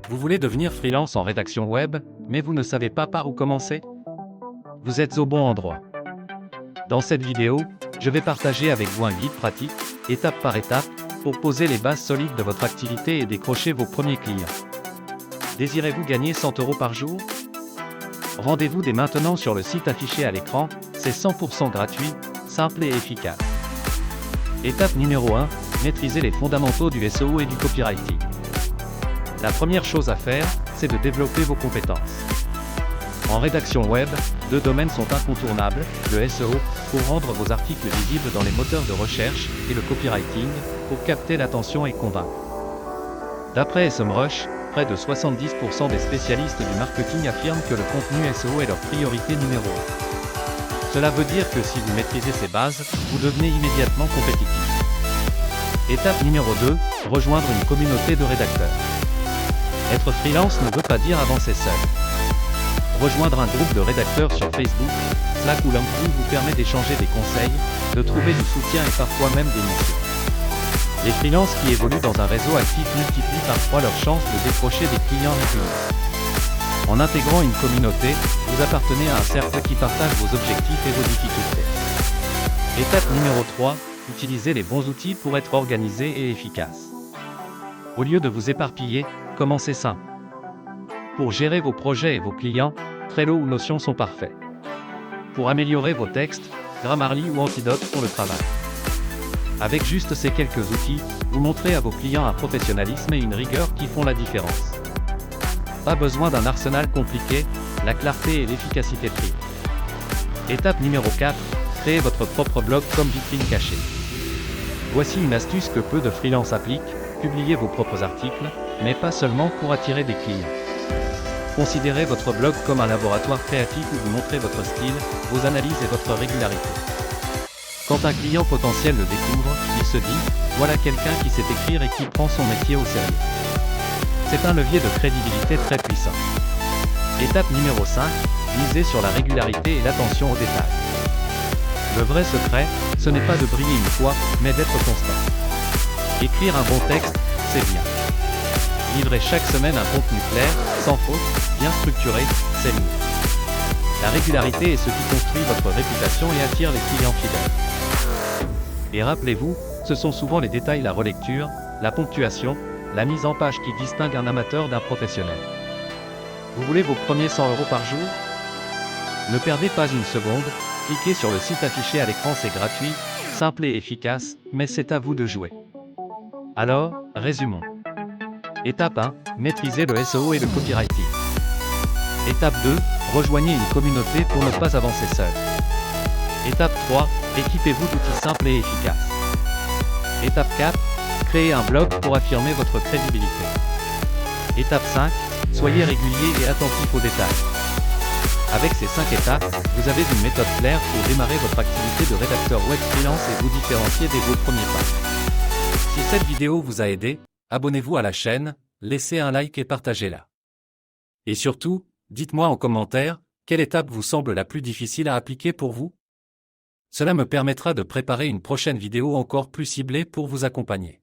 Vous voulez devenir freelance en rédaction web, mais vous ne savez pas par où commencer? Vous êtes au bon endroit. Dans cette vidéo, je vais partager avec vous un guide pratique, étape par étape, pour poser les bases solides de votre activité et décrocher vos premiers clients. Désirez-vous gagner 100 € par jour? Rendez-vous dès maintenant sur le site affiché à l'écran, c'est 100% gratuit, simple et efficace. Étape numéro 1, maîtriser les fondamentaux du SEO et du copywriting. La première chose à faire, c'est de développer vos compétences. En rédaction web, deux domaines sont incontournables, le SEO, pour rendre vos articles visibles dans les moteurs de recherche, et le copywriting, pour capter l'attention et convaincre. D'après SEMrush, près de 70% des spécialistes du marketing affirment que le contenu SEO est leur priorité numéro 1. Cela veut dire que si vous maîtrisez ces bases, vous devenez immédiatement compétitif. Étape numéro 2, rejoindre une communauté de rédacteurs. Être freelance ne veut pas dire avancer seul. Rejoindre un groupe de rédacteurs sur Facebook, Slack ou LinkedIn vous permet d'échanger des conseils, de trouver du soutien et parfois même des missions. Les freelances qui évoluent dans un réseau actif multiplient par 3 leurs chances de décrocher des clients réguliers. En intégrant une communauté, vous appartenez à un cercle qui partage vos objectifs et vos difficultés. Étape numéro 3, utilisez les bons outils pour être organisé et efficace. Au lieu de vous éparpiller, commencez simple. Pour gérer vos projets et vos clients, Trello ou Notion sont parfaits. Pour améliorer vos textes, Grammarly ou Antidote font le travail. Avec juste ces quelques outils, vous montrez à vos clients un professionnalisme et une rigueur qui font la différence. Pas besoin d'un arsenal compliqué, la clarté et l'efficacité priment. Étape numéro 4, créez votre propre blog comme vitrine cachée. Voici une astuce que peu de freelance appliquent, publiez vos propres articles, mais pas seulement pour attirer des clients. Considérez votre blog comme un laboratoire créatif où vous montrez votre style, vos analyses et votre régularité. Quand un client potentiel le découvre, il se dit « Voilà quelqu'un qui sait écrire et qui prend son métier au sérieux ». C'est un levier de crédibilité très puissant. Étape numéro 5, misez sur la régularité et l'attention aux détails. Le vrai secret, ce n'est pas de briller une fois, mais d'être constant. Écrire un bon texte, c'est bien. Livrer chaque semaine un contenu clair, sans faute, bien structuré, c'est mieux. La régularité est ce qui construit votre réputation et attire les clients fidèles. Et rappelez-vous, ce sont souvent les détails, la relecture, la ponctuation, la mise en page qui distinguent un amateur d'un professionnel. Vous voulez vos premiers 100 € par jour? Ne perdez pas une seconde, cliquez sur le site affiché à l'écran, c'est gratuit, simple et efficace, mais c'est à vous de jouer. Alors, résumons. Étape 1, maîtrisez le SEO et le copywriting. Étape 2, rejoignez une communauté pour ne pas avancer seul. Étape 3, équipez-vous d'outils simples et efficaces. Étape 4, créez un blog pour affirmer votre crédibilité. Étape 5, soyez régulier et attentif aux détails. Avec ces 5 étapes, vous avez une méthode claire pour démarrer votre activité de rédacteur web freelance et vous différencier dès vos premiers pas. Si cette vidéo vous a aidé, abonnez-vous à la chaîne, laissez un like et partagez-la. Et surtout, dites-moi en commentaire, quelle étape vous semble la plus difficile à appliquer pour vous? Cela me permettra de préparer une prochaine vidéo encore plus ciblée pour vous accompagner.